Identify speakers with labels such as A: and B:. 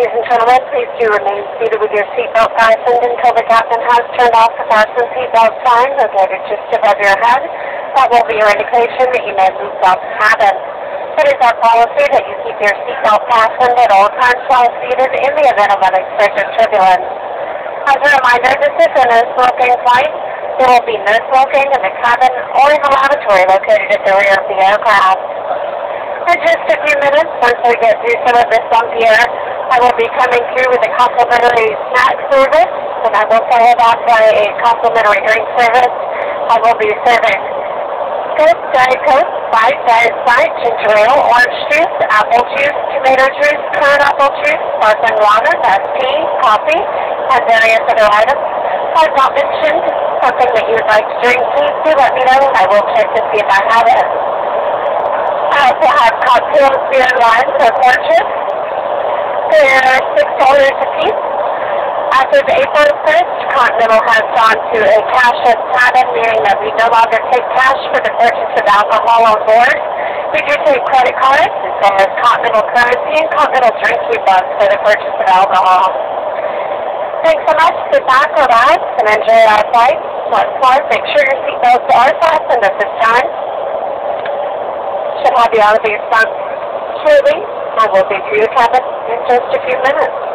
A: Ladies and gentlemen, please do remain seated with your seatbelt fastened until the captain has turned off the fasten seatbelt sign located just above your head. That will be your indication that you may move off the cabin. It is our policy that you keep your seatbelt fastened at all times while seated in the event of unexpected turbulence. As a reminder, this is a no-smoking flight. There will be no smoking in the cabin or in the lavatory located at the rear of the aircraft. In just a few minutes, once we get through some of this on the air, I will be coming through with a complimentary snack service, and I will follow that by a complimentary drink service. I will be serving Coke, Diet Coke, Sprite, Diet Sprite, ginger ale, orange juice, apple juice, tomato juice, currant apple juice, sparkling water, that's tea, coffee, and various other items. If I've not mentioned something that you would like to drink, please do let me know, and I will check to see if I have it. I also have cocktails, beer, and wine for purchase. They're $6 a piece. As of April 1st, Continental has gone to a cashless cabin, meaning that we no longer take cash for the purchase of alcohol on board. We do take credit cards, as well as Continental currency and Continental drink coupons for the purchase of alcohol. Thanks so much. Sit back, relax, and enjoy our flight. Once more, make sure your seatbelts are fastened at this time. Should have you out of your spot shortly. I will be through the cabin in just a few minutes.